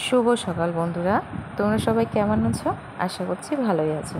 শুভ সকাল বন্ধুরা, তোমরা সবাই কেমন আছো? আশা করছি ভালোই আছো,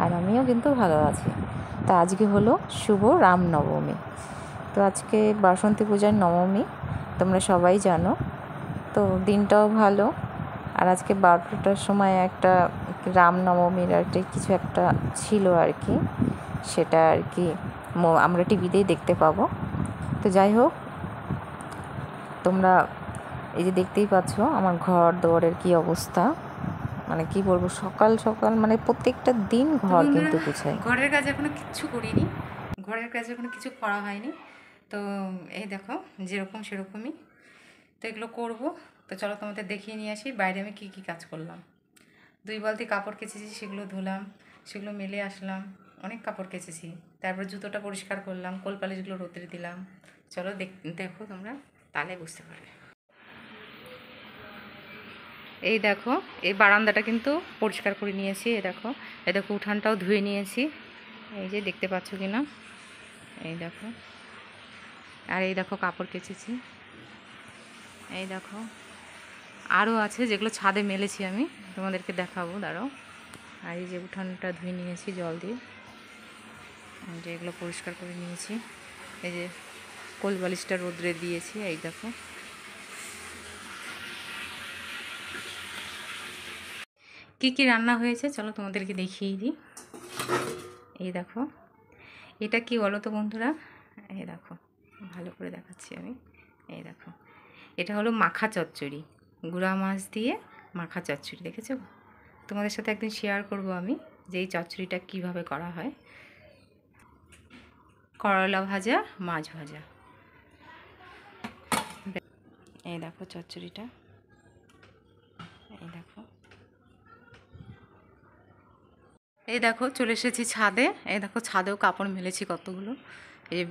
আর আমিও কিন্তু ভালো আছি। তো আজকে হলো শুভ রামনবমী। তো আজকে বাসন্তী পূজার নবমী, তোমরা সবাই জানো। তো দিনটাও ভালো। আর আজকে 12টার সময় একটা রামনবমীর কিছু একটা ছিল আর কি, সেটা আর কি আমরা টিভিতেই দেখতে পাবো। তো যাই হোক, তোমরা এই যে দেখতেই পাচ্ছ আমার ঘর দুয়ারের কি অবস্থা, মানে কি বলবো, সকাল সকাল মানে প্রত্যেকটা দিন ঘর কিন্তু গুছাই। ঘরের কাজ এখনো কিচ্ছু করিনি, ঘরের কাজ এখনো কিছু করা হয়নি। তো এই দেখো যেরকম সেরকমই, তো এগুলো করবো। তো চলো তোমাদের দেখিয়ে নিয়ে আসি বাইরে আমি কী কী কাজ করলাম। 2 বালতি কাপড় কেচেছি, সেগুলো ধুলাম, সেগুলো মেলে আসলাম। অনেক কাপড় কেচেছি। তারপর জুতোটা পরিষ্কার করলাম, কোলপালিশগুলো রোদ্রে দিলাম। চলো দেখো তোমরা, তাহলে বুঝতে পারবে। এই দেখো, এই বারান্দাটা কিন্তু পরিষ্কার করে নিয়েছি। এই দেখো উঠানটাও ধুয়ে নিয়েছি। এই যে দেখতে পাচ্ছ কি না, এই দেখো। আর এই দেখো কাপড় কেচেছি। এই দেখো আরও আছে যেগুলো ছাদে মেলেছি, আমি তোমাদেরকে দেখাবো, দাঁড়াও। আর এই যে উঠানটা ধুয়ে নিয়েছি জল দিয়ে, যে এগুলো পরিষ্কার করে নিয়েছি। এই যে কোল বালিশটা রোদ্রে দিয়েছি। এই দেখো কি কি রান্না হয়েছে, চলো তোমাদেরকে দেখিয়ে দিই। এই দেখো, এটা কি বলো তো বন্ধুরা, এই দেখো ভালো করে দেখাচ্ছি আমি। এই দেখো, এটা হলো মাখা চচ্চড়ি, গুঁড়া মাছ দিয়ে মাখা চচ্চড়ি। দেখেছো? তোমাদের সাথে একদিন শেয়ার করব আমি যে এই চচ্চড়িটা কীভাবে করা হয়। করলা ভাজা, মাছ ভাজা। এই দেখো চচ্চড়িটা, এই দেখো। এই দেখো চলে এসেছি ছাদে। এই দেখো ছাদেও কাপড় মেলেছি কতগুলো। এই যে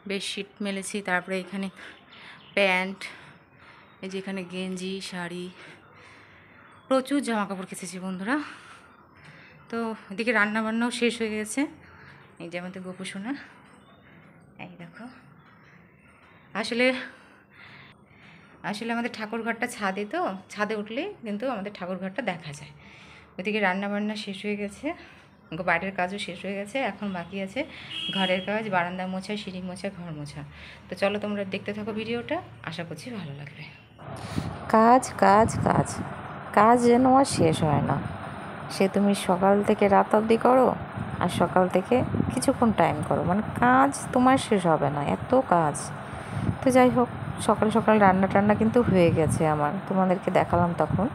বেডশিট মেলেছি, তারপরে এখানে প্যান্ট, এই যে এখানে গেঞ্জি, শাড়ি, প্রচুর জামা কাপড় কেচেছি বন্ধুরা। তো এদিকে রান্নাবান্নাও শেষ হয়ে গেছে। এই যে আমাদের গোপু সোনা, এই দেখো। আসলে আমাদের ঠাকুরঘরটা ছাদে, তো ছাদে উঠলে কিন্তু আমাদের ঠাকুরঘরটা দেখা যায়। ওইদিকে রান্নাবান্না শেষ হয়ে গেছে, বাইরের কাজও শেষ হয়ে গেছে। এখন বাকি আছে ঘরের কাজ, বারান্দা মোছা, সিঁড়ি মোছা, ঘর মোছা। তো চলো তোমরা দেখতে থাকো ভিডিওটা, আশা করছি ভালো লাগবে। কাজ কাজ কাজ কাজ যেন আর শেষ হয় না। সে তুমি সকাল থেকে রাত অবধি করো, আর সকাল থেকে কিছুক্ষণ টাইম করো, মানে কাজ তোমার শেষ হবে না, এত কাজ। তো যাই হোক, সকাল সকাল রান্না টান্না কিন্তু হয়ে গেছে আমার, তোমাদেরকে দেখালাম তখন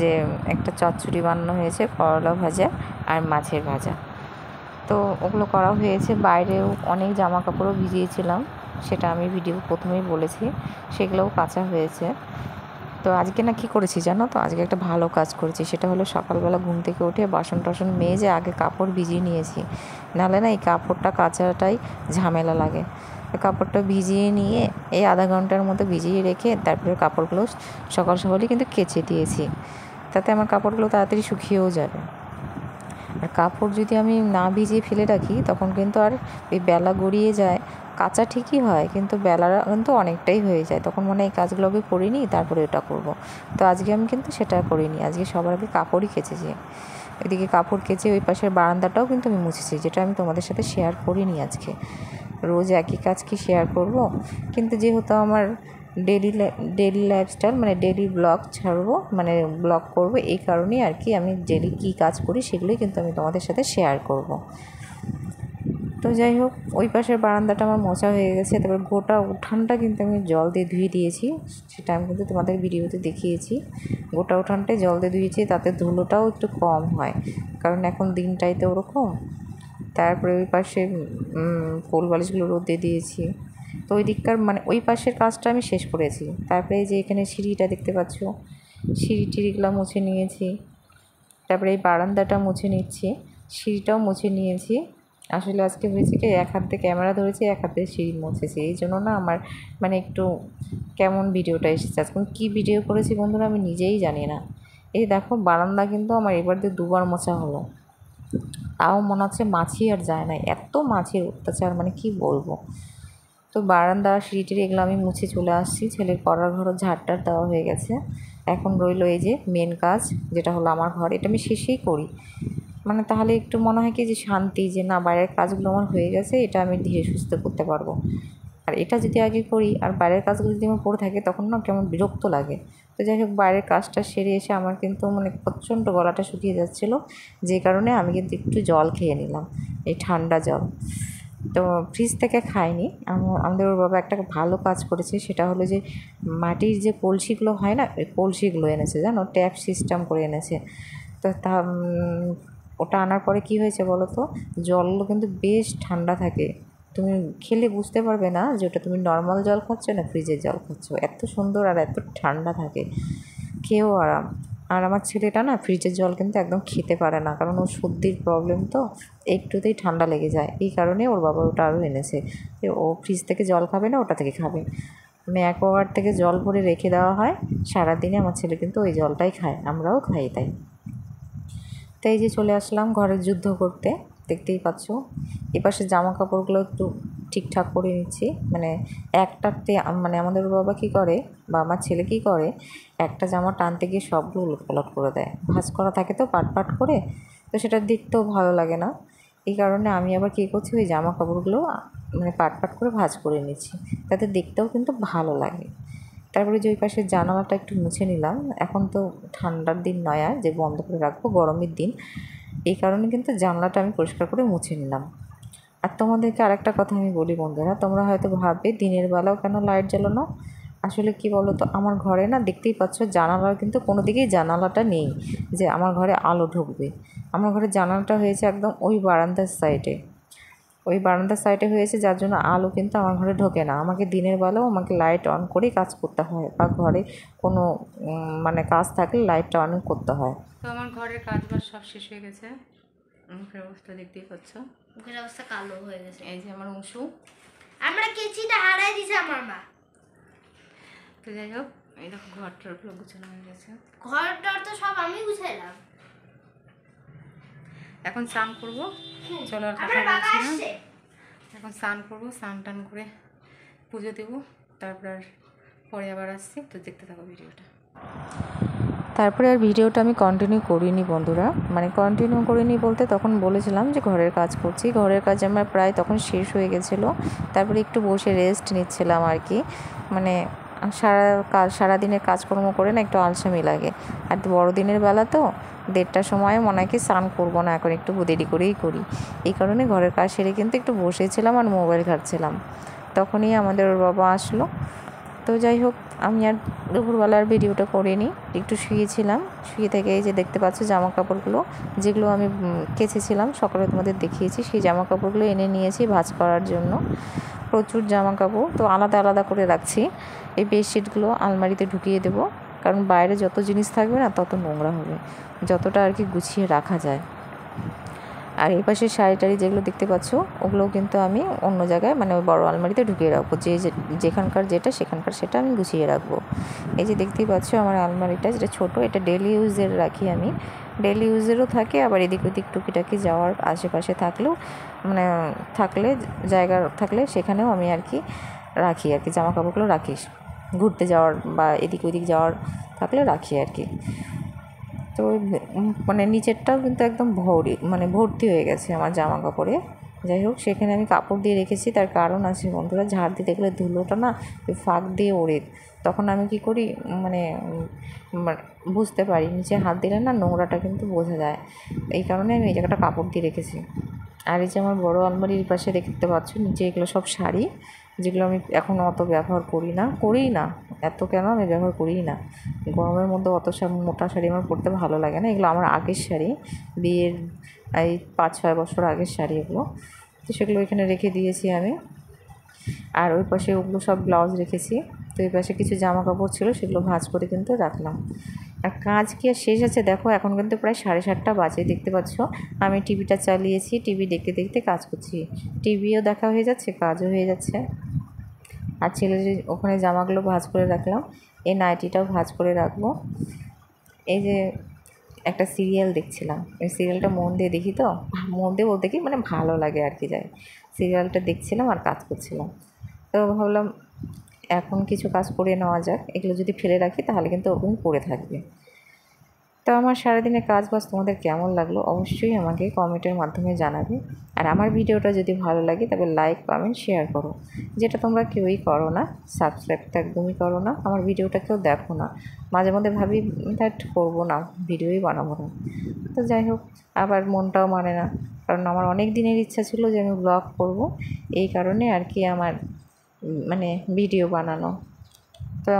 যে একটা চচ্চড়ি বানানো হয়েছে, করলা ভাজা আর মাছের ভাজা। তো ওগুলো করা হয়েছে। বাইরেও অনেক জামা কাপড়ও ভিজিয়েছিলাম, সেটা আমি ভিডিও প্রথমেই বলেছি, সেগুলোও কাচা হয়েছে। তো আজকে না কী করেছি জানো তো, আজকে একটা ভালো কাজ করেছি। সেটা হলো সকালবেলা ঘুম থেকে উঠে বাসন টাসন মেজে আগে কাপড় ভিজিয়ে নিয়েছি, নাহলে না এই কাপড়টা কাচাটাই ঝামেলা লাগে। কাপড়টা ভিজিয়ে নিয়ে এই আধা ঘন্টার মতো ভিজিয়ে রেখে তারপরে কাপড়গুলো সকাল সকালই কিন্তু কেচে দিয়েছি, তাতে আমার কাপড়গুলো তাড়াতাড়ি শুকিয়েও যাবে। আর কাপড় যদি আমি না ভিজিয়ে ফেলে রাখি তখন কিন্তু আর ওই বেলা গড়িয়ে যায়। কাচা ঠিকই হয়, কিন্তু বেলা কিন্তু অনেকটাই হয়ে যায়, তখন মনে হয় এই কাজগুলো আমি করিনি তারপরে ওটা করব। তো আজকে আমি কিন্তু সেটা করিনি, আজকে সবার আগে কাপড়ই কেচেছি। এদিকে কাপড় কেচে ওই পাশের বারান্দাটাও কিন্তু আমি মুছেছি, যেটা আমি তোমাদের সাথে শেয়ার করিনি আজকে। রোজ একই কাজ কি শেয়ার করব? কিন্তু যেহেতু আমার ডেলি লাইফস্টাইল, মানে ডেলি ব্লগ ছাড়বো, মানে ব্লগ করব, এই কারণেই আর কি আমি ডেলি কী কাজ করি সেগুলোই কিন্তু আমি তোমাদের সাথে শেয়ার করব। তো যাই হোক, ওই পাশের বারান্দাটা আমার মোছা হয়ে গেছে। তারপর গোটা উঠানটা কিন্তু আমি জল দিয়ে ধুয়ে দিয়েছি, সেটা আমি কিন্তু তোমাদের ভিডিওতে দেখিয়েছি। গোটা উঠানটায় জল দিয়ে ধুয়েছি, তাতে ধুলোটাও একটু কম হয়, কারণ এখন দিনটাই তো ওরকম। তারপরে ওই পাশে ফুল বালিশগুলো রোদে দিয়েছি। তো ওই দিককার মানে ওই পাশের কাজটা আমি শেষ করেছি। তারপরে এই যে এখানে সিঁড়িটা দেখতে পাচ্ছ, সিঁড়ি টিড়িগুলো মুছে নিয়েছি। তারপরে এই বারান্দাটা মুছে নিচ্ছি, সিঁড়িটাও মুছে নিয়েছি। আসলে আজকে হয়েছে কি, এক হাতে ক্যামেরা ধরেছি, এক হাতে সিঁড়ি মুছেছি, এই জন্য না আমার মানে একটু কেমন ভিডিওটা এসেছে। আজকে কী ভিডিও করেছি বন্ধুরা আমি নিজেই জানি না। এই দেখো বারান্দা কিন্তু আমার এবার দিয়ে 2বার মোছা হলো, তাও মনে হচ্ছে মাছি আর যায় না, এত মাছির অত্যাচার, মানে কি বলবো। তো তো বারান্দা সিঁড়ি এগুলো আমি মুছে চলে আসছি। ছেলের পড়ার ঘরও ঝাড়টার দেওয়া হয়ে গেছে। এখন রইলো এই যে মেন কাজ, যেটা হলো আমার ঘর। এটা আমি শেষেই করি, মানে তাহলে একটু মনে হয় কি যে শান্তি, যে না বাইরের কাজগুলো আমার হয়ে গেছে, এটা আমি ধীরে সুস্থে করতে পারবো। আর এটা যদি আগে করি আর বাইরের কাজগুলো যদি আমার পড়ে থাকে, তখন না কেমন বিরক্ত লাগে। তো যাই হোক, বাইরের কাজটা সেরে এসে আমার কিন্তু মানে প্রচণ্ড গলাটা শুকিয়ে যাচ্ছিলো, যে কারণে আমি কিন্তু একটু জল খেয়ে নিলাম, এই ঠান্ডা জল। তো ফ্রিজ থেকে খাইনি। আমাদের ওর বাবা একটা ভালো কাজ করেছে, সেটা হলো যে মাটির যে কলসিগুলো হয় না, ওই কলসিগুলো এনেছে, জানো, ট্যাপ সিস্টেম করে এনেছে। তো ওটা আনার পরে কী হয়েছে বলো তো, জলগুলো কিন্তু বেশ ঠান্ডা থাকে। তুমি খেলে বুঝতে পারবে না যে ওটা তুমি নর্মাল জল খাচ্ছ না ফ্রিজের জল খাচ্ছ। এত সুন্দর আর এত ঠান্ডা থাকে, খেয়েও আরাম। আর আমার ছেলেটা না ফ্রিজের জল কিন্তু একদম খেতে পারে না, কারণ ওর সর্দির প্রবলেম, তো একটুতেই ঠান্ডা লেগে যায়। এই কারণে ওর বাবা ওটা আরও এনেছে, যে ও ফ্রিজ থেকে জল খাবে না, ওটা থেকে খাবে। মানে অ্যাকোয়াগার্ড থেকে জল ভরে রেখে দেওয়া হয় সারাদিনে। আমার ছেলে কিন্তু ওই জলটাই খায়, আমরাও খাই তাই। তো এই যে চলে আসলাম ঘরের যুদ্ধ করতে, দেখতেই পাচ্ছ। এপাশে জামা কাপড়গুলো একটু ঠিকঠাক করে নিচ্ছি, মানে একটাতে মানে আমাদের বাবা কী করে বা আমার ছেলে কী করে, একটা জামা টানতে গিয়ে সবগুলো উলটপালট করে দেয়। ভাঁজ করা থাকে তো পাট পাট করে, তো সেটা দেখতেও ভালো লাগে না। এই কারণে আমি আবার কী করছি, ওই জামা কাপড়গুলো মানে পাট পাট করে ভাঁজ করে নিচ্ছি, তাতে দেখতেও কিন্তু ভালো লাগে। তারপরে যে ওই পাশের জানালাটা একটু মুছে নিলাম। এখন তো ঠান্ডার দিন নয় আর যে বন্ধ করে রাখবো, গরমের দিন, এই কারণে কিন্তু জানলাটা আমি পরিষ্কার করে মুছে নিলাম। আর তোমাদেরকে আরেকটা কথা আমি বলি বন্ধুরা, তোমরা হয়তো ভাববে দিনের বেলাও কেন লাইট জ্বালানো। আসলে কি বলো তো, আমার ঘরে না দেখতেই পাচ্ছ জানালার কিন্তু কোনো দিকেই জানালাটা নেই যে আমার ঘরে আলো ঢুকবে। আমার ঘরে জানালাটা হয়েছে একদম ওই বারান্দার সাইডে, ওই বারান্দার সাইডে হয়েছে, যার জন্য আলো কিন্তু আমার ঘরে ঢোকে না। আমাকে দিনের বেলাও আমাকে লাইট অন করেই কাজ করতে হয়, বা ঘরে কোনো মানে কাজ থাকলে লাইটটা অন করতে হয়। তো আমার ঘরের কাজ বাজ সব শেষ হয়ে গেছে। মুখের অবস্থা দেখতেই পাচ্ছ, মুখের অবস্থা কালো হয়ে গেছে। এই যে আমার উঁচু, আমরা কেচিটা হারাই দিছে আমার মা। তো যাই হোক, এই দেখো ঘরটার পুরো গুছানো হয়ে গেছে। ঘরটার তো সব আমি গুছাইলাম। এখন স্নান করবো, চলো আর কথা আমার বাবা বলছি না। আসছে। এখন স্নান করবো, স্নান টান করে পুজো দেবো, তারপর আর পরে আবার আসছি। তো দেখতে থাকো ভিডিওটা। তারপরে আর ভিডিওটা আমি কন্টিনিউ করিনি বন্ধুরা, মানে কন্টিনিউ করিনি বলতে তখন বলেছিলাম যে ঘরের কাজ করছি। ঘরের কাজ আমার প্রায় তখন শেষ হয়ে গেছিলো। তারপরে একটু বসে রেস্ট নিচ্ছিলাম আর কি। মানে সারাদিনের কাজকর্ম করে না একটু আলসামি লাগে। আর বড়দিনের বেলা তো 1:30টার সময় মনে হয় কি স্নান করবো না, এখন একটু দেরি করেই করি। এই কারণে ঘরের কাজ সেরে কিন্তু একটু বসেছিলাম আর মোবাইল ঘাঁটছিলাম। তখনই আমাদের ওর বাবা আসলো। তো যাই হোক, আমি আর দুপুরবেলার ভিডিওটা করিনি, একটু শুয়েছিলাম। শুয়ে থেকে এই যে দেখতে পাচ্ছ জামা কাপড়গুলো, যেগুলো আমি কেচেছিলাম সকালে তোমাদের দেখিয়েছি, সেই জামা কাপড়গুলো এনে নিয়েছি ভাঁজ করার জন্য। প্রচুর জামা কাপড়, তো আলাদা আলাদা করে রাখছি। এই বেডশিটগুলো আলমারিতে ঢুকিয়ে দেবো, কারণ বাইরে যত জিনিস থাকবে না তত নোংরা হবে, যতটা আর কি গুছিয়ে রাখা যায়। আর এই পাশে শাড়ি টাড়ি যেগুলো দেখতে পাচ্ছ, ওগুলোও কিন্তু আমি অন্য জায়গায় মানে ওই বড়ো আলমারিতে ঢুকিয়ে রাখবো, যেখানকার যেটা সেখানকার সেটা আমি গুছিয়ে রাখবো। এই যে দেখতেই পাচ্ছ আমার আলমারিটা, যেটা ছোটো, এটা ডেলি ইউজের রাখি আমি। ডেলি ইউজেরও থাকে, আবার এদিক ওদিক টুকিটাকি যাওয়ার আশেপাশে থাকলেও মানে জায়গা থাকলে সেখানেও আমি আর কি রাখি আর কি, জামা কাপড়গুলো রাখি। ঘুরতে যাওয়ার বা এদিক ওদিক যাওয়ার থাকলে রাখি আর কি। তো মানে নিচেরটাও কিন্তু একদম ভর্তি হয়ে গেছে আমার জামা কাপড়ে। যাই হোক, সেখানে আমি কাপড় দিয়ে রেখেছি, তার কারণ আছে বন্ধুরা। ঝাড় দিতে গেলে ধুলোটা না ওই ফাঁক দিয়ে ওড়ে, তখন আমি কি করি মানে বুঝতে পারি, নিচে হাত দিলে না নোংরাটা কিন্তু বোঝা যায়। এই কারণে আমি এই জায়গাটা কাপড় দিয়ে রেখেছি। আর এই যে আমার বড়ো আলমারির পাশে দেখতে পাচ্ছ, নিচে এগুলো সব শাড়ি, যেগুলো আমি এখন অত ব্যবহার করিই না। এত কেন আমি ব্যবহার করিই না, গরমের মধ্যে অত মোটা শাড়ি আমার পরতে ভালো লাগে না। এগুলো আমার আগের শাড়ি, বিয়ের এই 5-6 বছর আগের শাড়ি এগুলো। তো সেগুলো এখানে রেখে দিয়েছি আমি। আর ওই পাশে ওগুলো সব ব্লাউজ রেখেছি। তো এই পাশে কিছু জামা কাপড় ছিল, সেগুলো ভাঁজ করে কিন্তু রাখলাম। আর কাজ কি আর শেষ আছে, দেখো এখন কিন্তু প্রায় 7:30 বাজে। দেখতে পাচ্ছ আমি টিভিটা চালিয়েছি, টিভি দেখতে দেখতে কাজ করছি। টিভিও দেখা হয়ে যাচ্ছে, কাজও হয়ে যাচ্ছে। আর ছেলের ওখানে জামাগুলো ভাঁজ করে রাখলাম, এই নাইটিটাও ভাঁজ করে রাখবো। এই যে একটা সিরিয়াল দেখছিলাম, এই সিরিয়ালটা মন দিয়ে দেখি, তো মন দিয়ে বলতে কি মানে ভালো লাগে আর কি, যায় সিরিয়ালটা দেখছিলাম আর কাজ করছিলাম। তো তো ভাবলাম এখন কিছু কাজ করে নেওয়া যাক, এগুলো যদি ফেলে রাখি তাহলে কিন্তু ওরকম পড়ে থাকবে। তো আমার সারাদিনের কাজ বাজ তোমাদের কেমন লাগলো অবশ্যই আমাকে কমেন্টের মাধ্যমে জানাবে। আর আমার ভিডিওটা যদি ভালো লাগে তবে লাইক কমেন্ট শেয়ার করো, যেটা তোমরা কেউই করো না। সাবস্ক্রাইব তো একদমই করো না, আমার ভিডিওটা কেউ দেখো না। মাঝে মধ্যে ভাবি দ্যাট করবো না, ভিডিওই বানাবো না। তো যাই হোক, আবার মনটাও মানে না, কারণ আমার অনেক দিনের ইচ্ছা ছিল যে আমি ব্লগ করব, এই কারণে আর কি আমার মানে ভিডিও বানানো। তো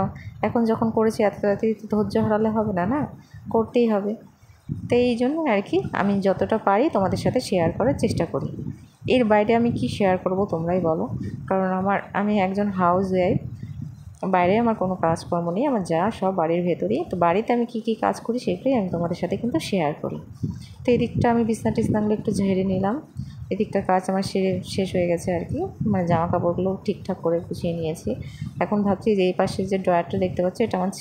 এখন যখন করেছি এত তাড়াতাড়ি তো ধৈর্য হারালে হবে না, না করতেই হবে। তো এই জন্য আর কি আমি যতটা পারি তোমাদের সাথে শেয়ার করার চেষ্টা করি। এর বাইরে আমি কি শেয়ার করব তোমরাই বলো, কারণ আমি একজন হাউস ওয়াইফ, বাইরে আমার কোনো কাজকর্ম নেই, আমার যা সব বাড়ির ভেতরেই। তো বাড়িতে আমি কী কী কাজ করি সেটাই আমি তোমাদের সাথে কিন্তু শেয়ার করি। তো এদিকটা আমি বিছনা টিছনাগুলো একটু ঝেড়ে নিলাম, এদিকটার কাজ আমার শেষ হয়ে গেছে আর কি, মানে জামা কাপড়গুলো ঠিকঠাক করে গুছিয়ে নিয়েছি। এখন ভাবছি যে এই পাশে যে ড্রয়ারটা দেখতে পাচ্ছ এটা আমার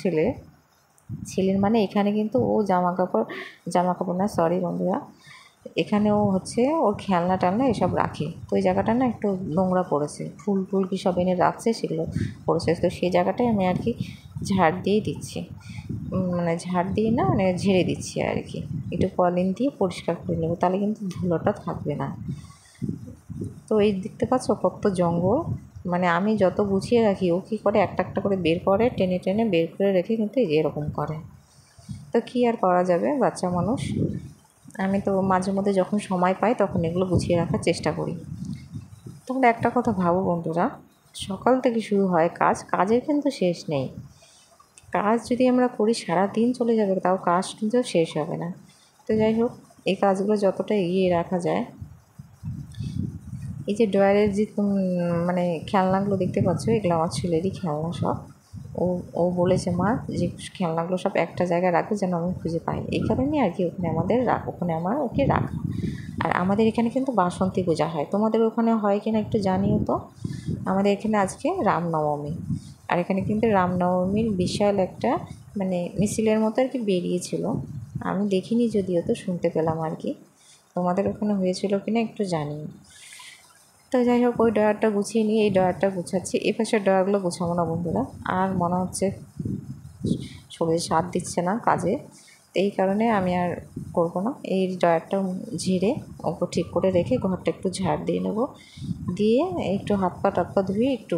ছেলের মানে এখানে কিন্তু ও জামা কাপড় না, সরি বন্ধুরা, এখানেও হচ্ছে ওর খেলনা টালনা এসব রাখে। তো ওই জায়গাটা না একটু নোংরা পড়েছে, ফুল টুল কী সব এনে রাখছে সেগুলো পড়েছে। তো সেই জায়গাটায় আমি আর কি ঝাড় দিয়ে দিচ্ছি, মানে ঝাড় দিয়ে না মানে ঝেড়ে দিচ্ছি আর কি, একটু পলিথিন দিয়ে পরিষ্কার করে নেবো, তাহলে কিন্তু ধুলোটা থাকবে না। তো এই দেখতে পাচ্ছ কত জঙ্গল, মানে আমি যত গুছিয়ে রাখি ও কী করে একটা একটা করে বের করে, টেনে টেনে বের করে রেখে কিন্তু এরকম করে। তো কী আর করা যাবে, বাচ্চা মানুষ। আমি তো মাঝে মধ্যে যখন সময় পাই তখন এগুলো গুছিয়ে রাখার চেষ্টা করি। তোমরা একটা কথা ভাবো বন্ধুরা, সকাল থেকে শুরু হয় কাজের কিন্তু শেষ নেই। কাজ যদি আমরা করি সারা দিন চলে যাবে, তাও কাজ কিন্তু শেষ হবে না। তো যাই হোক, এই কাজগুলো যতটা এগিয়ে রাখা যায়। এই যে ড্রয়ারের যে মানে খেলনাগুলো দেখতে পাচ্ছ, এগুলো আমার ছেলেরই খেলনা সব। ও বলেছে মা যে খেলনাগুলো সব একটা জায়গায় রাখবে যেন আমি খুঁজে পাই, এই কারণেই আর কি ওখানে আমার ওকে রাখা। আর আমাদের এখানে কিন্তু বাসন্তী পূজা হয়, তোমাদের ওখানে হয় কিনা একটু জানিও তো। আমাদের এখানে আজকে রামনবমী, আর এখানে কিন্তু রামনবমীর বিশাল একটা মানে মিছিলের মতো আর কি বেরিয়েছিল। আমি দেখিনি যদিও, তো শুনতে পেলাম আর কি। তোমাদের ওখানে হয়েছিল কিনা একটু জানিও। তো যাই হোক, ওই ড্রয়ারটা গুছিয়ে নিয়ে এই ড্রয়ারটা গুছাচ্ছি। এ পাশের ড্রয়ারগুলো গুছাবো না বন্ধুরা, আর মনে হচ্ছে শরীর সাথ দিচ্ছে না কাজে, এই কারণে আমি আর করবো না। এই ড্রয়ারটা ঝেড়ে ওকে ঠিক করে রেখে ঘরটা একটু ঝাড় দিয়ে নেবো, দিয়ে একটু হাত পা ধুয়ে একটু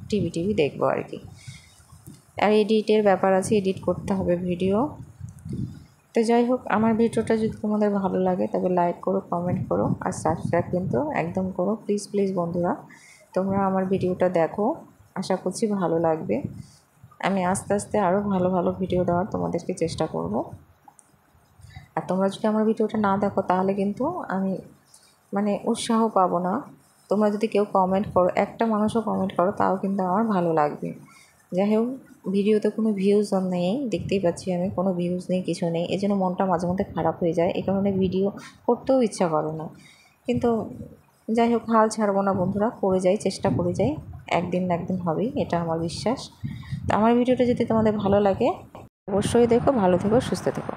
টিভি দেখবো আর কি। আর এডিটের ব্যাপার আছে, এডিট করতে হবে ভিডিও। তো যাই হোক, আমার ভিডিওটা যদি তোমাদের ভালো লাগে তবে লাইক করো, কমেন্ট করো, আর সাবস্ক্রাইব কিন্তু একদম করো প্লিজ বন্ধুরা। তোমরা আমার ভিডিওটা দেখো, আশা করছি ভালো লাগবে। আমি আস্তে আস্তে আরও ভালো ভিডিও দেওয়ার তোমাদেরকে চেষ্টা করব। আর তোমরা যদি আমার ভিডিওটা না দেখো তাহলে কিন্তু আমি মানে উৎসাহ পাবো না। তোমরা যদি কেউ কমেন্ট করো, একটা মানুষও কমেন্ট করো, তাও কিন্তু আমার ভালো লাগবে। যাই হোক, ভিডিওতে কোনো ভিউজ নেই, দেখতেই পাচ্ছি আমি কোনো ভিউজ নেই, কিছু নেই, এই জন্য মনটা মাঝে মধ্যে খারাপ হয়ে যায়, এই কারণে ভিডিও করতেও ইচ্ছা করে না। কিন্তু যাই হোক, হাল ছাড়বো না বন্ধুরা, চেষ্টা করে যাই, একদিন না একদিন হবেই, এটা আমার বিশ্বাস। তো আমার ভিডিওটা যদি তোমাদের ভালো লাগে অবশ্যই দেখো, ভালো থেকো, সুস্থ থেকো।